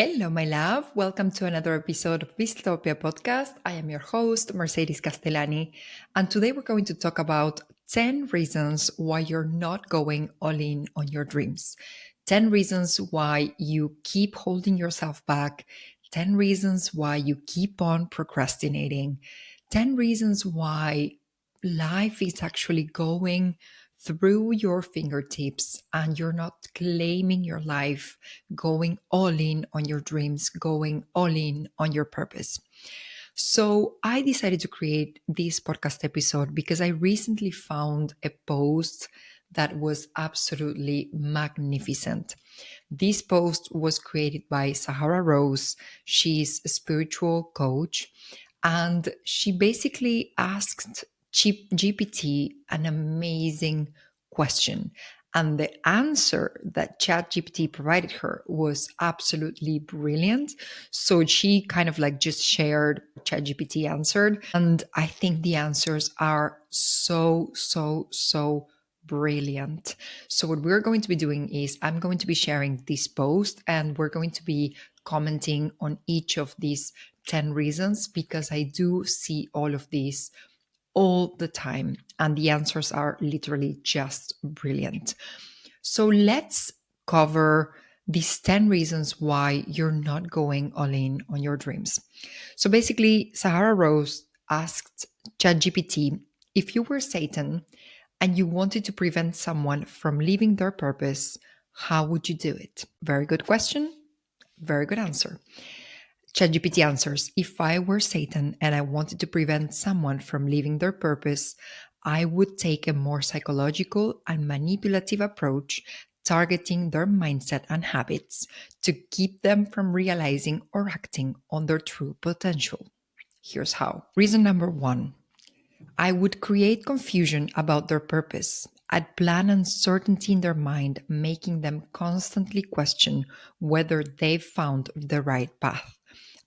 Hello, my love. Welcome to another episode of Blisstopia podcast. I am your host, Mercedes Castellani, and today we're going to talk about 10 reasons why you're not going all in on your dreams. 10 reasons why you keep holding yourself back. 10 reasons why you keep on procrastinating. 10 reasons why life is actually going through your fingertips and you're not claiming your life, going all in on your dreams, going all in on your purpose. So I decided to create this podcast episode because I recently found a post that was absolutely magnificent. This post was created by Sahara Rose. She's a spiritual coach, and she basically asked GPT an amazing question. And the answer that ChatGPT provided her was absolutely brilliant. So she kind of like just shared ChatGPT answered. And I think the answers are so brilliant. So what we're going to be doing is I'm going to be sharing this post and we're going to be commenting on each of these 10 reasons because I do see all of these all the time and the answers are literally just brilliant. So let's cover these 10 reasons why you're not going all in on your dreams. So basically, Sahara Rose asked ChatGPT, if you were Satan and you wanted to prevent someone from living their purpose, how would you do it? Very good question. Very good answer. ChatGPT answers, if I were Satan and I wanted to prevent someone from living their purpose, I would take a more psychological and manipulative approach, targeting their mindset and habits to keep them from realizing or acting on their true potential. Here's how. Reason number one, I would create confusion about their purpose. I'd plant uncertainty in their mind, making them constantly question whether they've found the right path.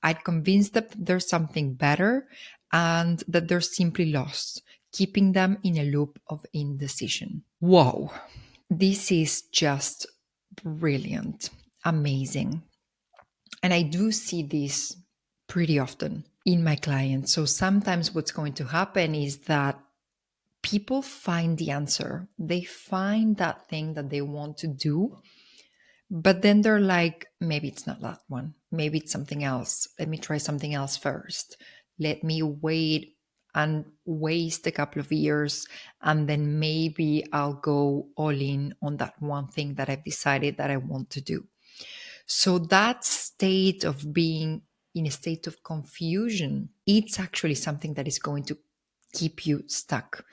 I'd convince them that there's something better and that they're simply lost, keeping them in a loop of indecision. Whoa, this is just brilliant, amazing. And I do see this pretty often in my clients. So sometimes what's going to happen is that people find the answer, they find that thing that they want to do, but then they're like, maybe it's not that one. Maybe it's something else. Let me try something else first. Let me wait and waste a couple of years. And then maybe I'll go all in on that one thing that I've decided that I want to do. So that state of being in a state of confusion, it's actually something that is going to keep you stuck.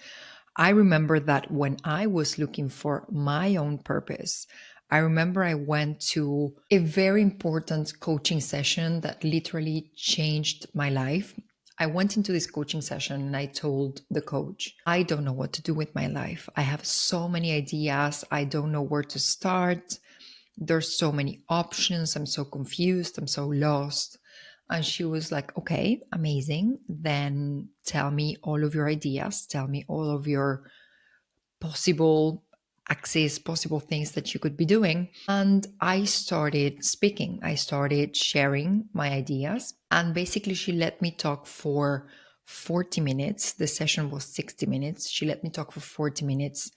I remember that when I was looking for my own purpose, I remember I went to a very important coaching session that literally changed my life. I went into this coaching session and I told the coach, I don't know what to do with my life. I have so many ideas. I don't know where to start. There's so many options. I'm so confused. I'm so lost. And she was like, okay, amazing. Then tell me all of your ideas. Tell me all of your possible axes, possible things that you could be doing. And I started speaking. I started sharing my ideas. And basically, she let me talk for 40 minutes. The session was 60 minutes. She let me talk for 40 minutes.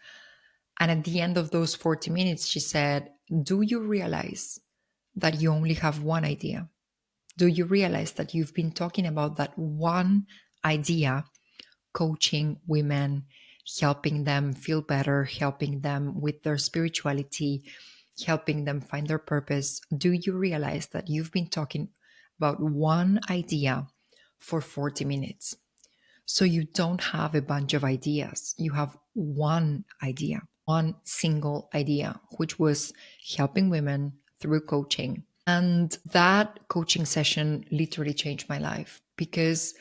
And at the end of those 40 minutes, she said, do you realize that you only have one idea? Do you realize that you've been talking about that one idea, coaching women, helping them feel better, helping them with their spirituality, helping them find their purpose? Do you realize that you've been talking about one idea for 40 minutes? So you don't have a bunch of ideas. You have one idea, one single idea, which was helping women through coaching. And that coaching session literally changed my life because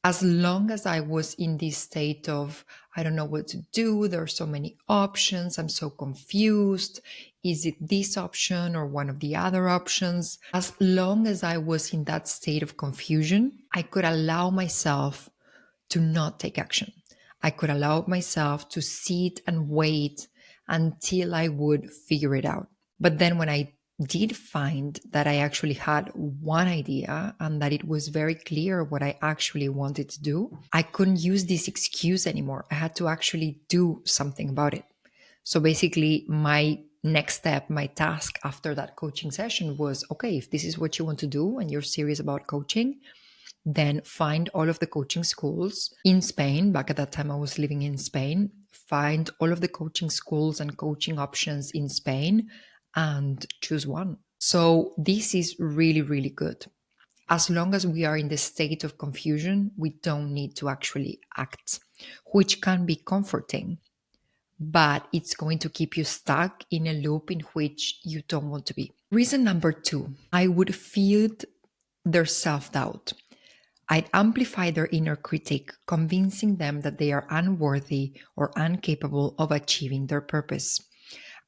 as long as I was in this state of, I don't know what to do, there are so many options, I'm so confused, is it this option or one of the other options? As long as I was in that state of confusion, I could allow myself to not take action. I could allow myself to sit and wait until I would figure it out. But then when I did find that I actually had one idea and that it was very clear what I actually wanted to do, I couldn't use this excuse anymore. I had to actually do something about it. So basically, my next step, my task after that coaching session was, okay, if this is what you want to do and you're serious about coaching, then find all of the coaching schools in Spain. Back at that time, I was living in Spain. Find all of the coaching schools and coaching options in Spain and choose one. So this is really, really good. As long as we are in the state of confusion, we don't need to actually act, which can be comforting, but it's going to keep you stuck in a loop in which you don't want to be. Reason number 2, I would feed their self doubt. I'd amplify their inner critic, convincing them that they are unworthy or incapable of achieving their purpose.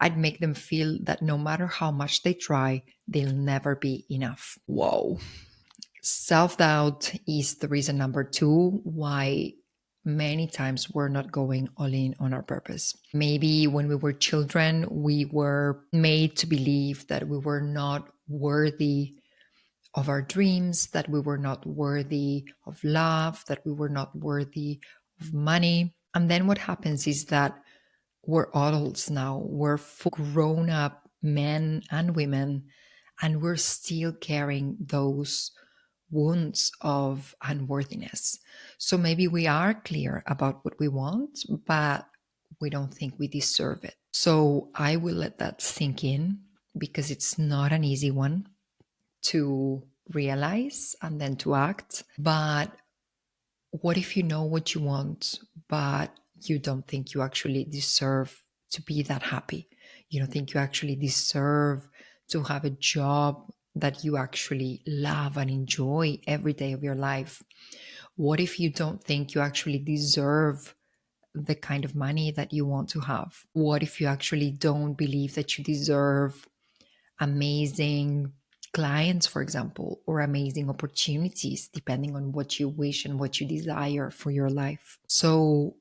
I'd make them feel that no matter how much they try, they'll never be enough. Whoa. Self doubt is the reason number 2 why many times we're not going all in on our purpose. Maybe when we were children, we were made to believe that we were not worthy of our dreams, that we were not worthy of love, that we were not worthy of money. And then what happens is that we're adults now, we're full grown up men and women, and we're still carrying those wounds of unworthiness. So maybe we are clear about what we want, but we don't think we deserve it. So I will let that sink in because it's not an easy one to realize and then to act. But what if you know what you want, but you don't think you actually deserve to be that happy? You don't think you actually deserve to have a job that you actually love and enjoy every day of your life? What if you don't think you actually deserve the kind of money that you want to have? What if you actually don't believe that you deserve amazing clients, for example, or amazing opportunities, depending on what you wish and what you desire for your life? So,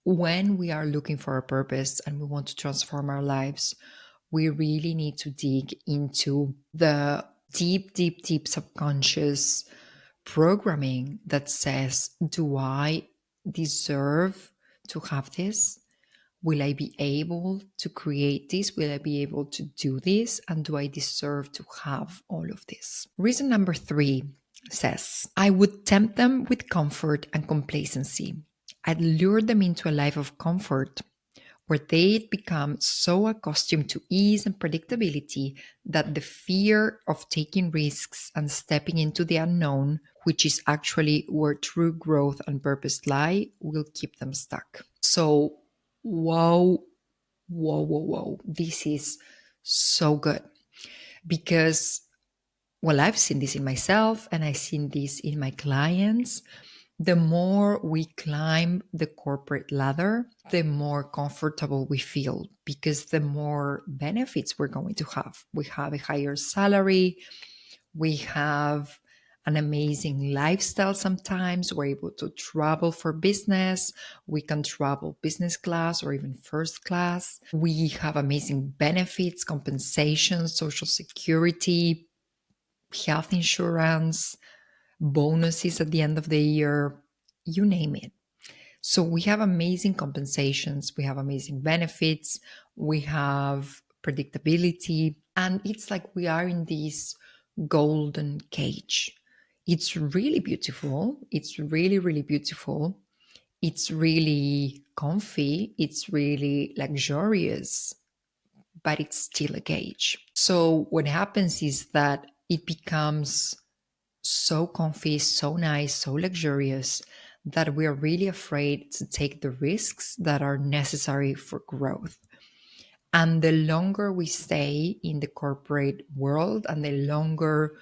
when we are looking for a purpose and we want to transform our lives, we really need to dig into the deep, deep, deep subconscious programming that says, do I deserve to have this? Will I be able to create this? Will I be able to do this? And do I deserve to have all of this? Reason number 3 says, I would tempt them with comfort and complacency. I'd lure them into a life of comfort where they'd become so accustomed to ease and predictability that the fear of taking risks and stepping into the unknown, which is actually where true growth and purpose lie, will keep them stuck. So, whoa, whoa, whoa, whoa. This is so good because, well, I've seen this in myself and I've seen this in my clients. The more we climb the corporate ladder, the more comfortable we feel because the more benefits we're going to have. We have a higher salary, we have an amazing lifestyle sometimes. We're able to travel for business. We can travel business class or even first class. We have amazing benefits, compensation, social security, health insurance, bonuses at the end of the year, you name it. So we have amazing compensations, we have amazing benefits, we have predictability, and it's like we are in this golden cage. It's really beautiful. It's really, really beautiful. It's really comfy. It's really luxurious, but it's still a cage. So what happens is that it becomes so comfy, so nice, so luxurious that we are really afraid to take the risks that are necessary for growth. And the longer we stay in the corporate world and the longer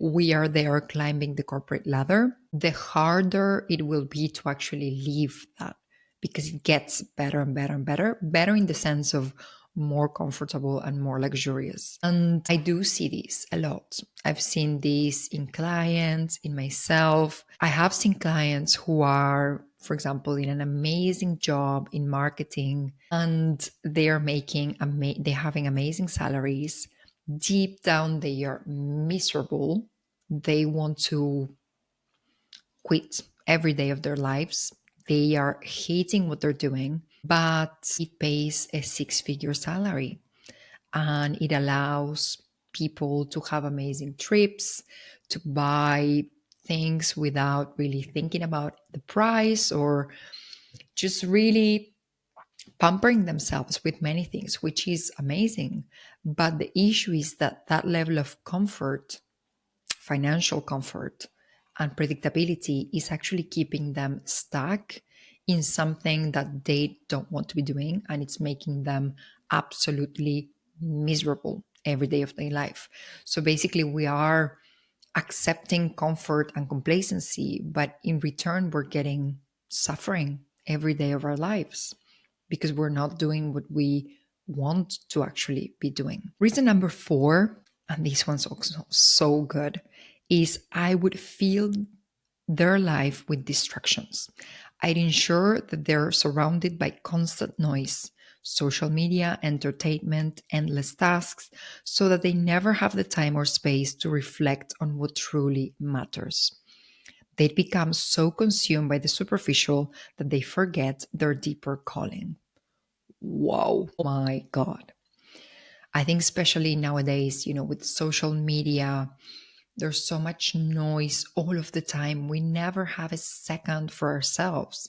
we are there climbing the corporate ladder, the harder it will be to actually leave that because it gets better and better and better, better in the sense of more comfortable and more luxurious. And I do see this a lot. I've seen this in clients, in myself. I have seen clients who are, for example, in an amazing job in marketing and they're having amazing salaries. Deep down, they are miserable. They want to quit every day of their lives. They are hating what they're doing, but it pays a six-figure salary and it allows people to have amazing trips, to buy things without really thinking about the price or just really pampering themselves with many things, which is amazing. But the issue is that that level of comfort, financial comfort, and predictability is actually keeping them stuck in something that they don't want to be doing. And it's making them absolutely miserable every day of their life. So basically, we are accepting comfort and complacency, but in return, we're getting suffering every day of our lives because we're not doing what we want to actually be doing. Reason number four, and this one's also so good, is I would fill their life with distractions. I'd ensure that they're surrounded by constant noise, social media, entertainment, endless tasks, so that they never have the time or space to reflect on what truly matters. They'd become so consumed by the superficial that they forget their deeper calling. Wow. Oh my God. I think, especially nowadays, with social media, there's so much noise all of the time. We never have a second for ourselves.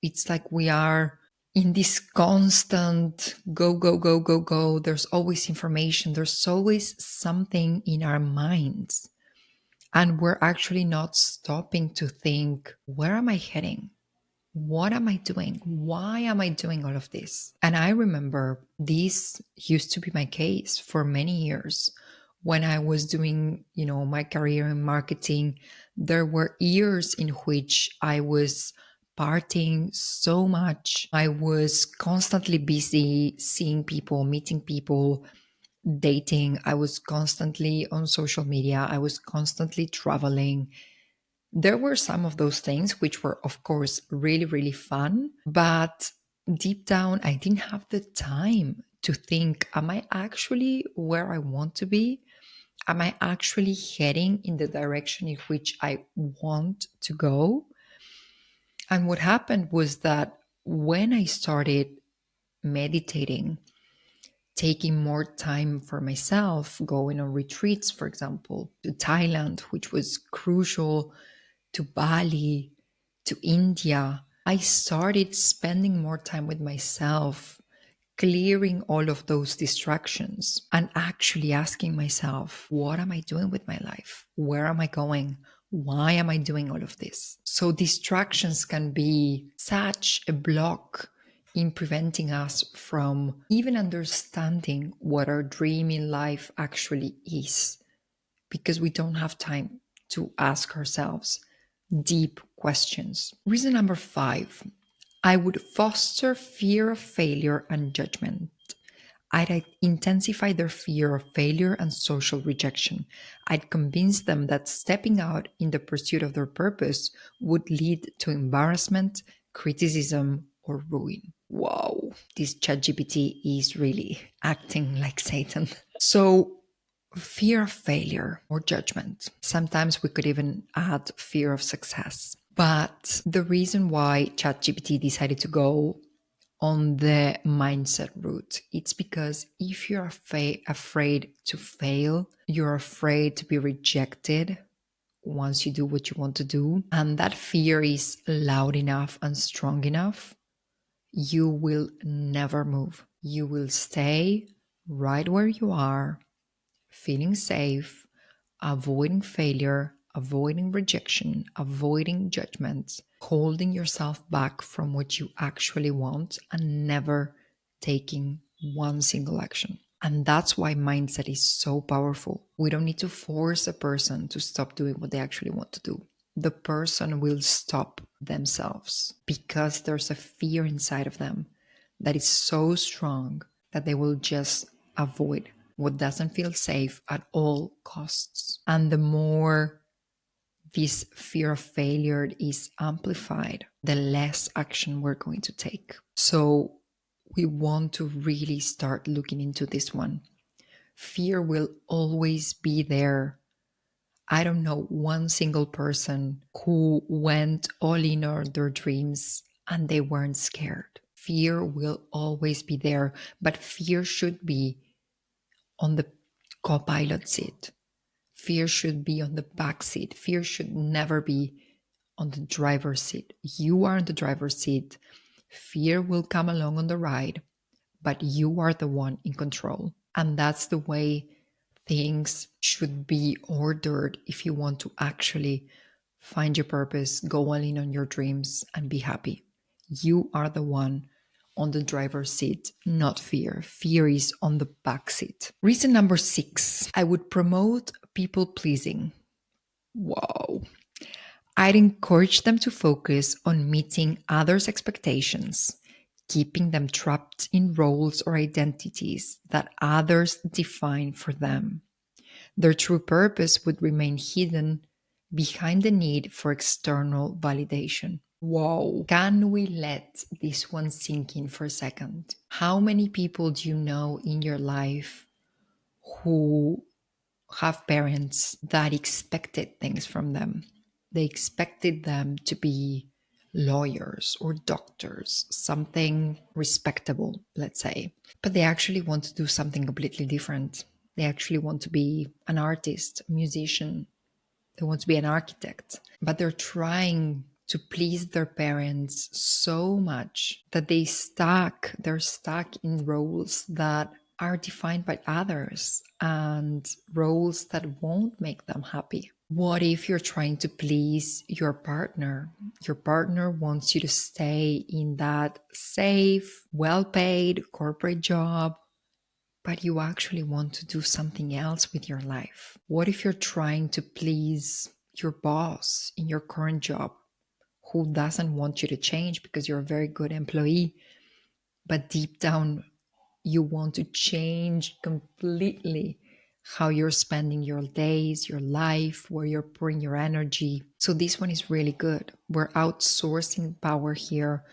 It's like we are in this constant go, go, go, go, go. There's always information, there's always something in our minds. And we're actually not stopping to think, where am I heading? What am I doing? Why am I doing all of this? And I remember this used to be my case for many years. When I was doing, my career in marketing, there were years in which I was partying so much. I was constantly busy seeing people, meeting people, dating. I was constantly on social media. I was constantly traveling. There were some of those things which were, of course, really, really fun. But deep down, I didn't have the time to think, am I actually where I want to be? Am I actually heading in the direction in which I want to go? And what happened was that when I started meditating, taking more time for myself, going on retreats, for example, to Thailand, which was crucial, to Bali, to India, I started spending more time with myself, clearing all of those distractions and actually asking myself, what am I doing with my life? Where am I going? Why am I doing all of this? So distractions can be such a block in preventing us from even understanding what our dream in life actually is, because we don't have time to ask ourselves deep questions. Reason number five, I would foster fear of failure and judgment. I'd intensify their fear of failure and social rejection. I'd convince them that stepping out in the pursuit of their purpose would lead to embarrassment, criticism, or ruin. Wow, this ChatGPT is really acting like Satan. So, fear of failure or judgment. Sometimes we could even add fear of success. But the reason why ChatGPT decided to go on the mindset route, it's because if you're afraid to fail, you're afraid to be rejected once you do what you want to do, and that fear is loud enough and strong enough, you will never move. You will stay right where you are, feeling safe, avoiding failure, avoiding rejection, avoiding judgment, holding yourself back from what you actually want, and never taking one single action. And that's why mindset is so powerful. We don't need to force a person to stop doing what they actually want to do. The person will stop themselves because there's a fear inside of them that is so strong that they will just avoid what doesn't feel safe at all costs. And the more this fear of failure is amplified, the less action we're going to take. So we want to really start looking into this one. Fear will always be there. I don't know one single person who went all in on their dreams and they weren't scared. Fear will always be there, but fear should be on the co-pilot seat. Fear should be on the back seat. Fear should never be on the driver's seat. You are on the driver's seat. Fear will come along on the ride, but you are the one in control. And that's the way things should be ordered if you want to actually find your purpose, go all in on your dreams, and be happy. You are the one on the driver's seat, not fear. Fear is on the back seat. Reason number 6, I would promote people pleasing. Whoa. I'd encourage them to focus on meeting others' expectations, keeping them trapped in roles or identities that others define for them. Their true purpose would remain hidden behind the need for external validation. Whoa. Can we let this one sink in for a second? How many people do you know in your life who have parents that expected things from them? They expected them to be lawyers or doctors, something respectable, let's say. But they actually want to do something completely different. They actually want to be an artist, a musician. They want to be an architect. But they're trying to please their parents so much that they're stuck in roles that are defined by others and roles that won't make them happy. What if you're trying to please your partner? Your partner wants you to stay in that safe, well-paid corporate job, but you actually want to do something else with your life. What if you're trying to please your boss in your current job who doesn't want you to change because you're a very good employee, but deep down you want to change completely how you're spending your days, your life, where you're pouring your energy. So this one is really good. We're outsourcing power here.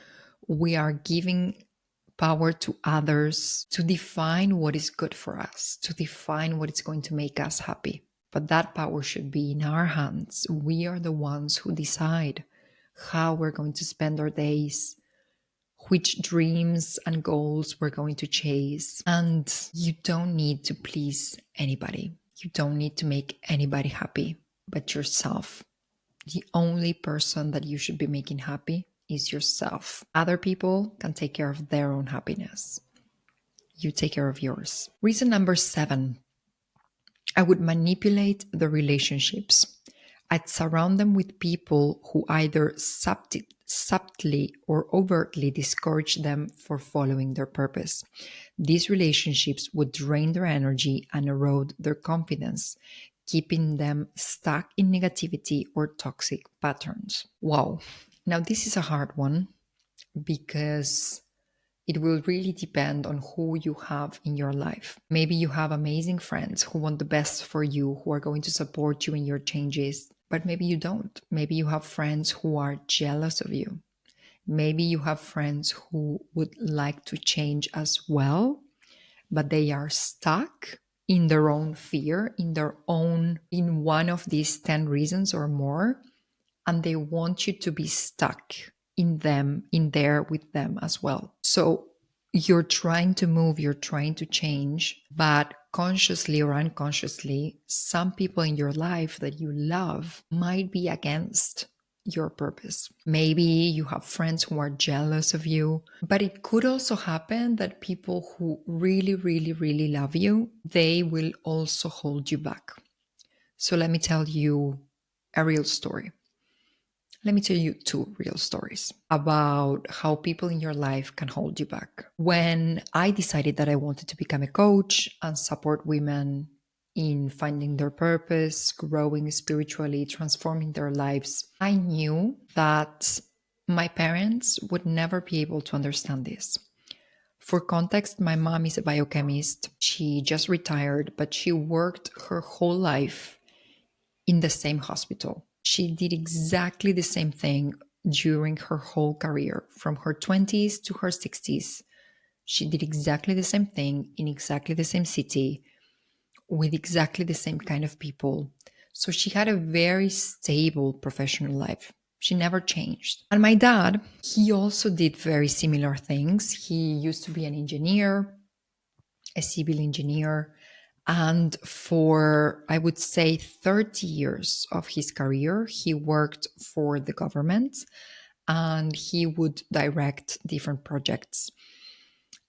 We are giving power to others to define what is good for us, to define what is going to make us happy. But that power should be in our hands. We are the ones who decide how we're going to spend our days, which dreams and goals we're going to chase. And you don't need to please anybody. You don't need to make anybody happy but yourself. The only person that you should be making happy is yourself. Other people can take care of their own happiness. You take care of yours. Reason number 7, I would manipulate the relationships. I'd surround them with people who either subtly or overtly discourage them for following their purpose. These relationships would drain their energy and erode their confidence, keeping them stuck in negativity or toxic patterns. Wow. Now, this is a hard one because it will really depend on who you have in your life. Maybe you have amazing friends who want the best for you, who are going to support you in your changes, but maybe you don't. Maybe you have friends who are jealous of you. Maybe you have friends who would like to change as well, but they are stuck in their own fear, in one of these 10 reasons or more, and they want you to be stuck in there with them as well. So you're trying to move, you're trying to change, but consciously or unconsciously, some people in your life that you love might be against your purpose. Maybe you have friends who are jealous of you, but it could also happen that people who really, really, really love you, they will also hold you back. So let me tell you a real story. Let me tell you 2 real stories about how people in your life can hold you back. When I decided that I wanted to become a coach and support women in finding their purpose, growing spiritually, transforming their lives, I knew that my parents would never be able to understand this. For context, my mom is a biochemist. She just retired, but she worked her whole life in the same hospital. She did exactly the same thing during her whole career, from her 20s to her 60s. She did exactly the same thing in exactly the same city. with exactly the same kind of people. So she had a very stable professional life. She never changed. And my dad, he also did very similar things. He used to be an engineer, a civil engineer. And for, I would say, 30 years of his career, he worked for the government and he would direct different projects.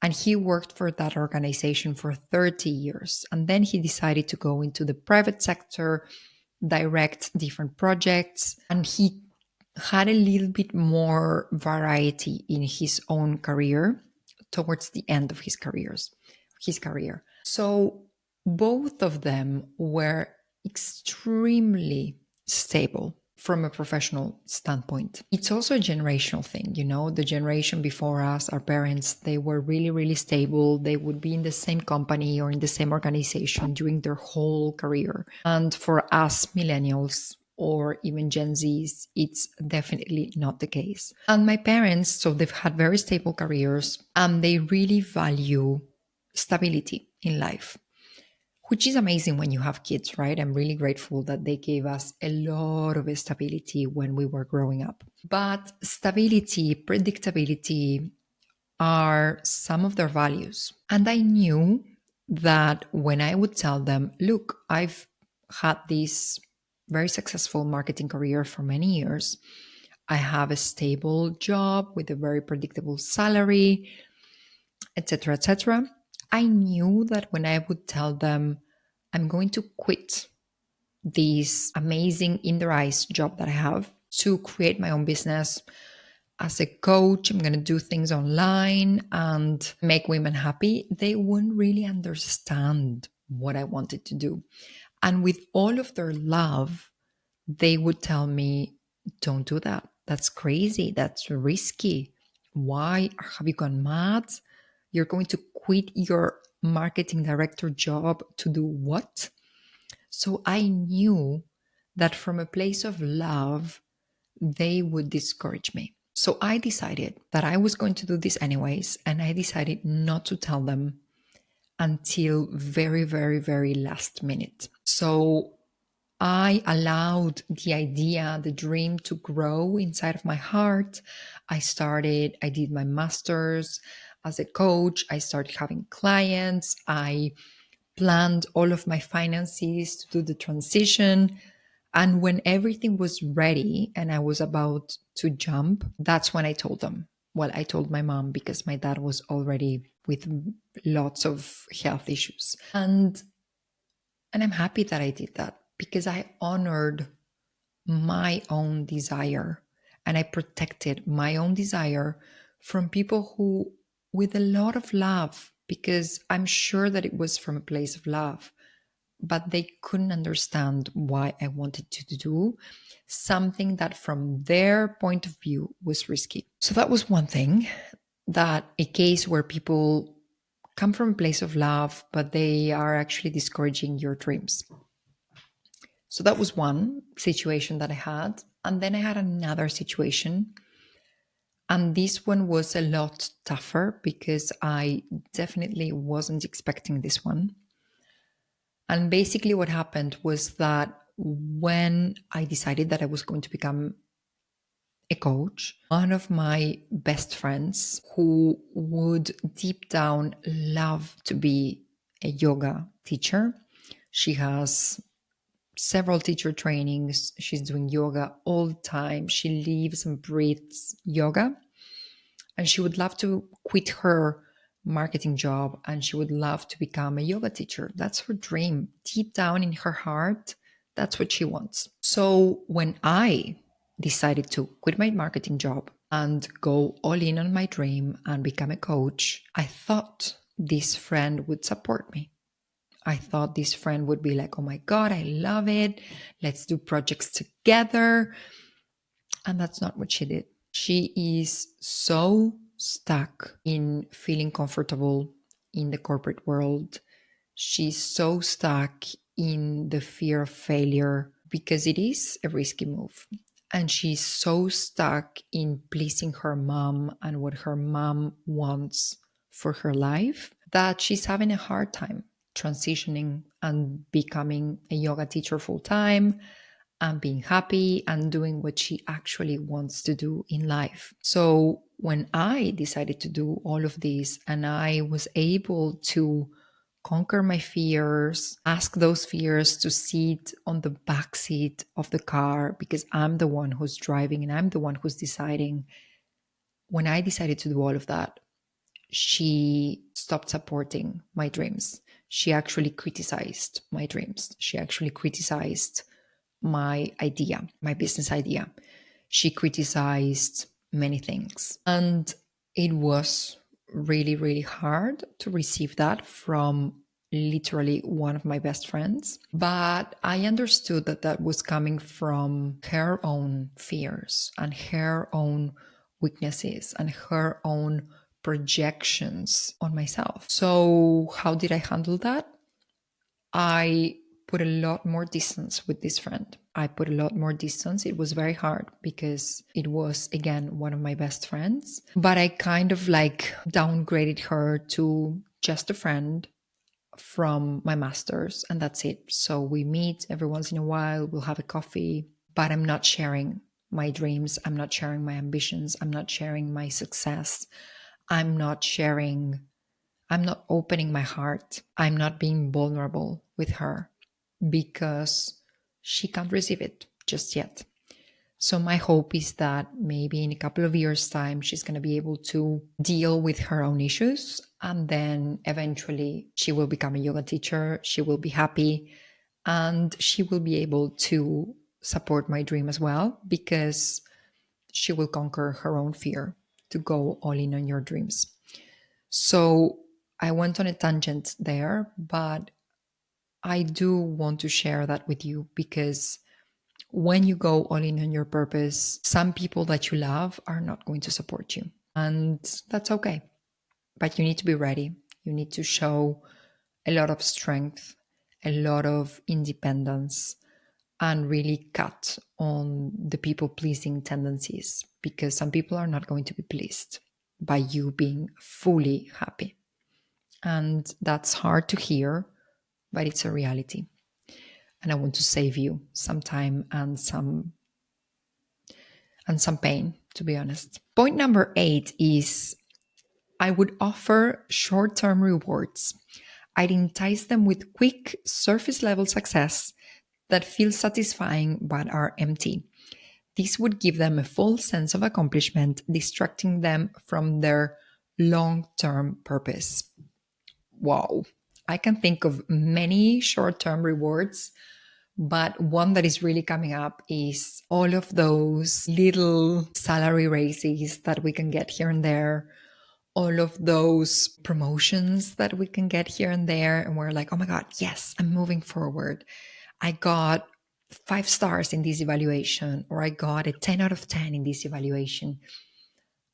And he worked for that organization for 30 years. And then he decided to go into the private sector, direct different projects. And he had a little bit more variety in his own career towards the end of his career. So both of them were extremely stable from a professional standpoint. It's also a generational thing, the generation before us, our parents, they were really, really stable. They would be in the same company or in the same organization during their whole career. And for us millennials, or even Gen Zs, it's definitely not the case. And my parents, so they've had very stable careers and they really value stability in life, which is amazing when you have kids, right? I'm really grateful that they gave us a lot of stability when we were growing up. But stability, predictability are some of their values. And I knew that when I would tell them, look, I've had this very successful marketing career for many years. I have a stable job with a very predictable salary, etc., etc. I knew that when I would tell them, I'm going to quit this amazing, in their eyes, job that I have to create my own business as a coach, I'm going to do things online and make women happy, they wouldn't really understand what I wanted to do. And with all of their love, they would tell me, don't do that. That's crazy. That's risky. Why have you gone mad? You're going to quit your marketing director job to do what? So I knew that from a place of love, they would discourage me. So I decided that I was going to do this anyways, and I decided not to tell them until very, very, very last minute. So I allowed the idea, the dream to grow inside of my heart. I did my master's as a coach. I started having clients. I planned all of my finances to do the transition. And when everything was ready and I was about to jump, that's when I told them. Well, I told my mom because my dad was already with lots of health issues. And I'm happy that I did that because I honored my own desire and I protected my own desire from people who, with a lot of love, because I'm sure that it was from a place of love, but they couldn't understand why I wanted to do something that from their point of view was risky. So that was one thing, that a case where people come from a place of love, but they are actually discouraging your dreams. So that was one situation that I had. And then I had another situation. And this one was a lot tougher because I definitely wasn't expecting this one. And basically, what happened was that when I decided that I was going to become a coach, one of my best friends who would deep down love to be a yoga teacher, she has several teacher trainings. She's doing yoga all the time. She lives and breathes yoga. And she would love to quit her marketing job and she would love to become a yoga teacher. That's her dream. Deep down in her heart, that's what she wants. So when I decided to quit my marketing job and go all in on my dream and become a coach, I thought this friend would support me. I thought this friend would be like, oh my God, I love it. Let's do projects together. And that's not what she did. She is so stuck in feeling comfortable in the corporate world. She's so stuck in the fear of failure because it is a risky move. And she's so stuck in pleasing her mom and what her mom wants for her life that she's having a hard time. transitioning and becoming a yoga teacher full time and being happy and doing what she actually wants to do in life. So when I decided to do all of this and I was able to conquer my fears, ask those fears to sit on the back seat of the car because I'm the one who's driving and I'm the one who's deciding. When I decided to do all of that, she stopped supporting my dreams. She actually criticized my dreams. She actually criticized my idea, my business idea. She criticized many things. And it was really, really hard to receive that from literally one of my best friends. But I understood that that was coming from her own fears and her own weaknesses and her own projections on myself. So, how did I handle that? I put a lot more distance with this friend. I put a lot more distance. It was very hard because it was, again, one of my best friends. But I kind of like downgraded her to just a friend from my master's, and that's it. So we meet every once in a while, we'll have a coffee, but I'm not sharing my dreams. I'm not sharing my ambitions. I'm not sharing my success. I'm not sharing I'm not opening my heart. I'm not being vulnerable with her because she can't receive it just yet. So my hope is that maybe in a couple of years' time, she's going to be able to deal with her own issues. And then eventually she will become a yoga teacher. She will be happy and she will be able to support my dream as well because she will conquer her own fear to go all in on your dreams. So I went on a tangent there, but I do want to share that with you because when you go all in on your purpose, some people that you love are not going to support you. And that's okay. But you need to be ready. You need to show a lot of strength, a lot of independence, and really cut on the people pleasing tendencies because some people are not going to be pleased by you being fully happy. And that's hard to hear, but it's a reality. And I want to save you some time and some pain, to be honest. Point number 8 is I would offer short-term rewards. I'd entice them with quick surface level success that feel satisfying but are empty. This would give them a full sense of accomplishment, distracting them from their long-term purpose. Wow. I can think of many short term rewards, but one that is really coming up is all of those little salary raises that we can get here and there, all of those promotions that we can get here and there. And we're like, oh my God, yes, I'm moving forward. I got 5 stars in this evaluation, or I got a 10 out of 10 in this evaluation.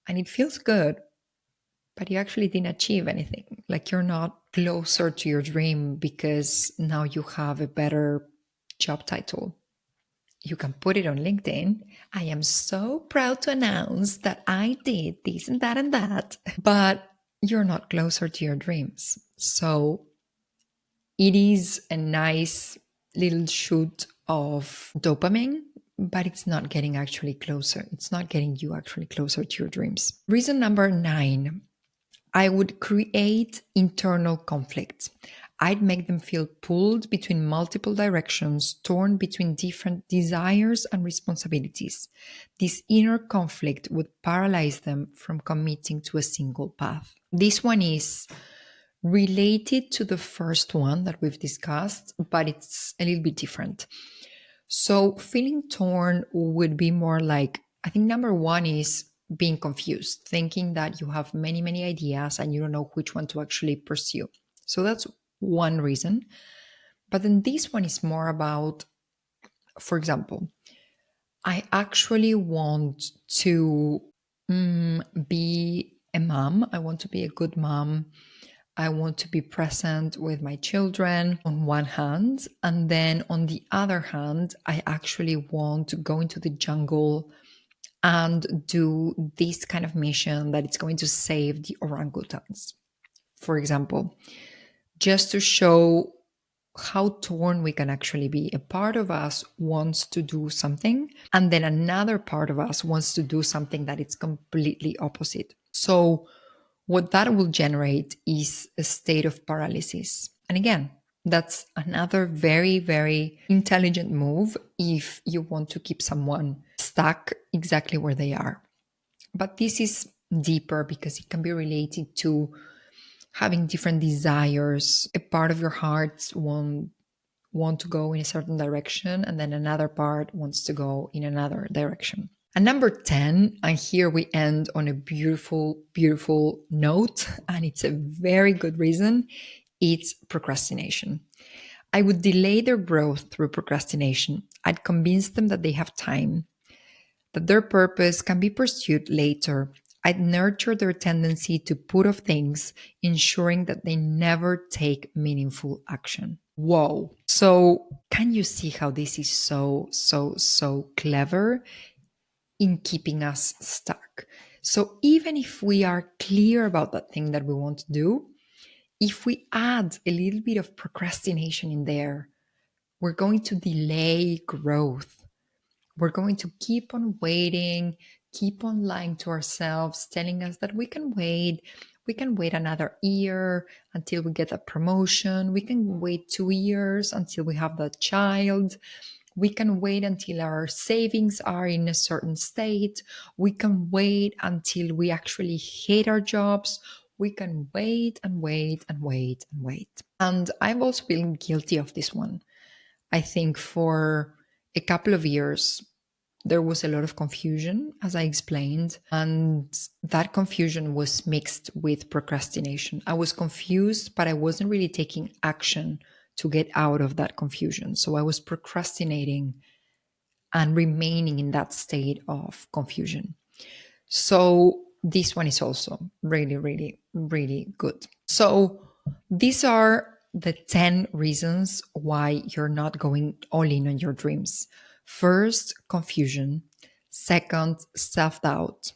And it feels good, but you actually didn't achieve anything. Like you're not closer to your dream because now you have a better job title. You can put it on LinkedIn. I am so proud to announce that I did this and that and that, but you're not closer to your dreams. So it is a nice little shoot of dopamine, but it's not getting actually closer. It's not getting you actually closer to your dreams. Reason number 9, I would create internal conflicts. I'd make them feel pulled between multiple directions, torn between different desires and responsibilities. This inner conflict would paralyze them from committing to a single path. This one is related to the first one that we've discussed, but it's a little bit different. So, feeling torn would be more like, I think number 1 is being confused, thinking that you have many, many ideas and you don't know which one to actually pursue. So that's one reason. But then this one is more about, for example, I actually want to be a mom. I want to be a good mom. I want to be present with my children on one hand. And then on the other hand, I actually want to go into the jungle and do this kind of mission that it's going to save the orangutans, for example. just to show how torn we can actually be. A part of us wants to do something, and then another part of us wants to do something that is completely opposite. So, what that will generate is a state of paralysis. And again, that's another very, very intelligent move if you want to keep someone stuck exactly where they are. But this is deeper because it can be related to having different desires. A part of your heart won't want to go in a certain direction, and then another part wants to go in another direction. And number 10, and here we end on a beautiful, beautiful note, and it's a very good reason, it's procrastination. I would delay their growth through procrastination. I'd convince them that they have time, that their purpose can be pursued later. I'd nurture their tendency to put off things, ensuring that they never take meaningful action. Whoa. So, can you see how this is so, so, so clever in keeping us stuck? So, even if we are clear about that thing that we want to do, if we add a little bit of procrastination in there, we're going to delay growth. We're going to keep on waiting, keep on lying to ourselves, telling us that we can wait. We can wait another year until we get a promotion. We can wait 2 years until we have that child. We can wait until our savings are in a certain state. We can wait until we actually hate our jobs. We can wait and wait and wait and wait. And I've also been guilty of this one. I think for a couple of years, there was a lot of confusion, as I explained, and that confusion was mixed with procrastination. I was confused, but I wasn't really taking action to get out of that confusion. So I was procrastinating and remaining in that state of confusion. So this one is also really, really, really good. So these are the 10 reasons why you're not going all in on your dreams. First, confusion. Second, self doubt.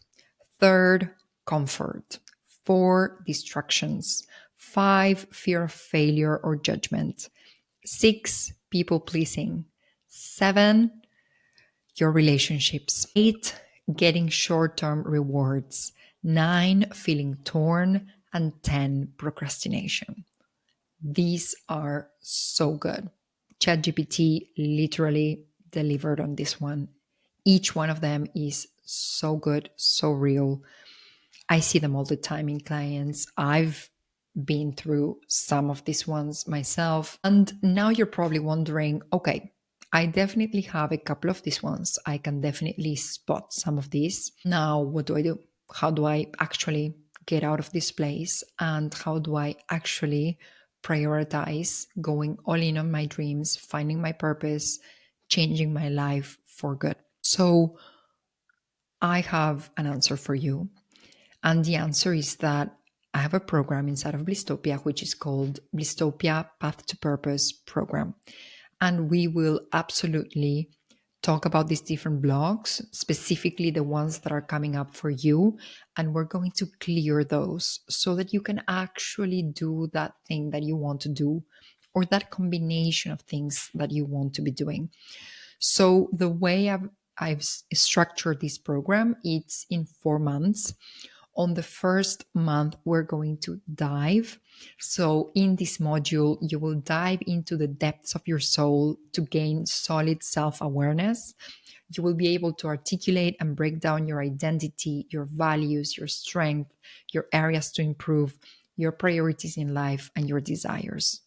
Third, comfort. Four, distractions. Five, fear of failure or judgment. Six, people pleasing. Seven, your relationships. Eight, getting short term rewards. Nine, feeling torn. And 10, procrastination. These are so good. ChatGPT literally delivered on this one. Each one of them is so good, so real. I see them all the time in clients. I've been through some of these ones myself. And now you're probably wondering, okay, I definitely have a couple of these ones. I can definitely spot some of these. Now, what do I do? How do I actually get out of this place? And how do I actually prioritize going all in on my dreams, finding my purpose, changing my life for good? So, I have an answer for you. And the answer is that I have a program inside of Blisstopia, which is called Blisstopia Path to Purpose program. And we will absolutely talk about these different blogs, specifically the ones that are coming up for you. And we're going to clear those so that you can actually do that thing that you want to do, or that combination of things that you want to be doing. So the way I've structured this program, it's in 4 months. On the first month, we're going to dive. So in this module, you will dive into the depths of your soul to gain solid self-awareness. You will be able to articulate and break down your identity, your values, your strength, your areas to improve, your priorities in life, and your desires.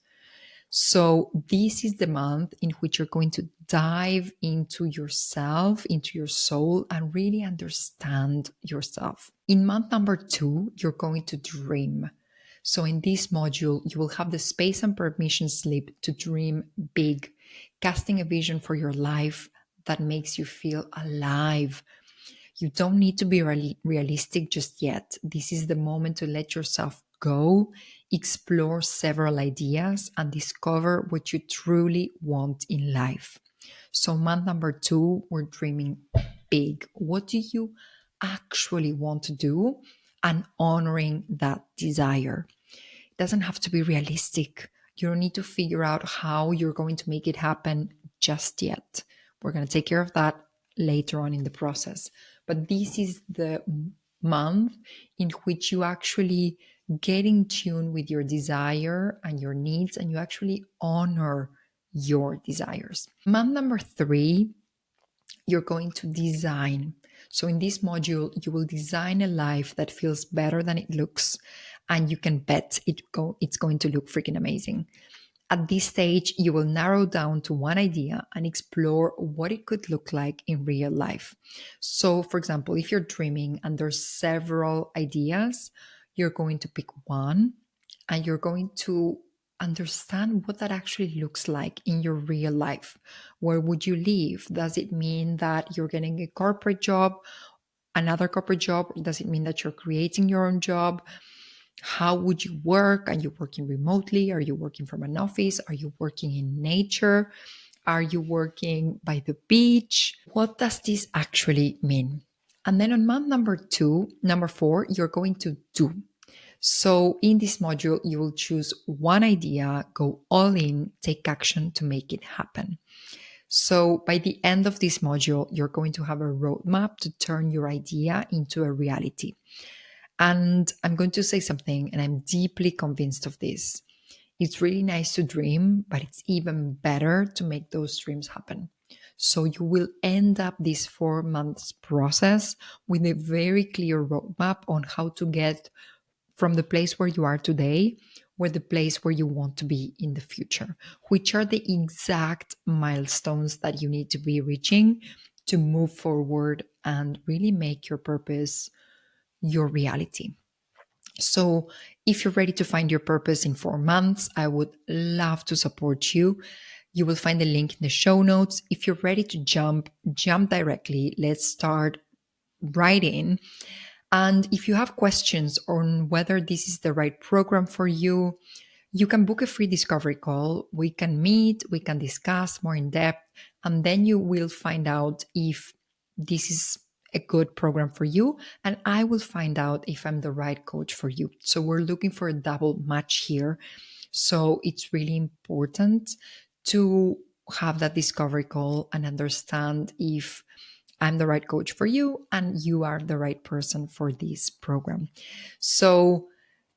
So, this is the month in which you're going to dive into yourself, into your soul, and really understand yourself. In month number 2, you're going to dream. So, in this module, you will have the space and permission slip to dream big, casting a vision for your life that makes you feel alive. You don't need to be realistic just yet. This is the moment to let yourself go, explore several ideas, and discover what you truly want in life. So, month number 2, we're dreaming big. What do you actually want to do? And honoring that desire. doesn't have to be realistic. You don't need to figure out how you're going to make it happen just yet. We're going to take care of that later on in the process. But this is the month in which you actually get in tune with your desire and your needs, and you actually honor your desires. Month number 3, you're going to design. So in this module, you will design a life that feels better than it looks, and you can bet it's going to look freaking amazing. At this stage, you will narrow down to one idea and explore what it could look like in real life. So, for example, if you're dreaming and there's several ideas, you're going to pick one and you're going to understand what that actually looks like in your real life. Where would you live? Does it mean that you're getting a corporate job, another corporate job? Does it mean that you're creating your own job? How would you work? Are you working remotely? Are you working from an office? Are you working in nature? Are you working by the beach? What does this actually mean? And then on month number 4, you're going to do. So in this module, you will choose one idea, go all in, take action to make it happen. So by the end of this module, you're going to have a roadmap to turn your idea into a reality. And I'm going to say something, and I'm deeply convinced of this. It's really nice to dream, but it's even better to make those dreams happen. So you will end up this 4 months process with a very clear roadmap on how to get from the place where you are today, where the place where you want to be in the future, which are the exact milestones that you need to be reaching to move forward and really make your purpose your reality. So, if you're ready to find your purpose in 4 months, I would love to support you. You will find the link in the show notes. If you're ready to jump directly. Let's start right in. And if you have questions on whether this is the right program for you, you can book a free discovery call. We can meet, we can discuss more in depth, and then you will find out if this is a good program for you. And I will find out if I'm the right coach for you. So we're looking for a double match here. So it's really important to have that discovery call and understand if I'm the right coach for you and you are the right person for this program. So,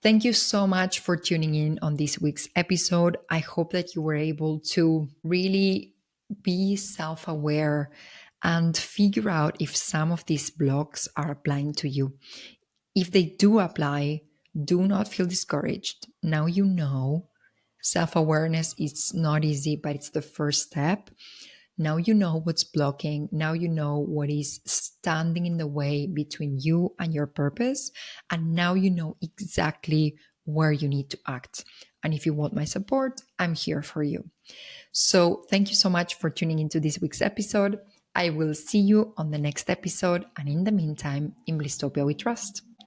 thank you so much for tuning in on this week's episode. I hope that you were able to really be self aware and figure out if some of these blocks are applying to you. If they do apply, do not feel discouraged. Now you know self awareness is not easy, but it's the first step. Now you know what's blocking. Now you know what is standing in the way between you and your purpose. And now you know exactly where you need to act. And if you want my support, I'm here for you. So thank you so much for tuning into this week's episode. I will see you on the next episode. And in the meantime, in Blisstopia we trust.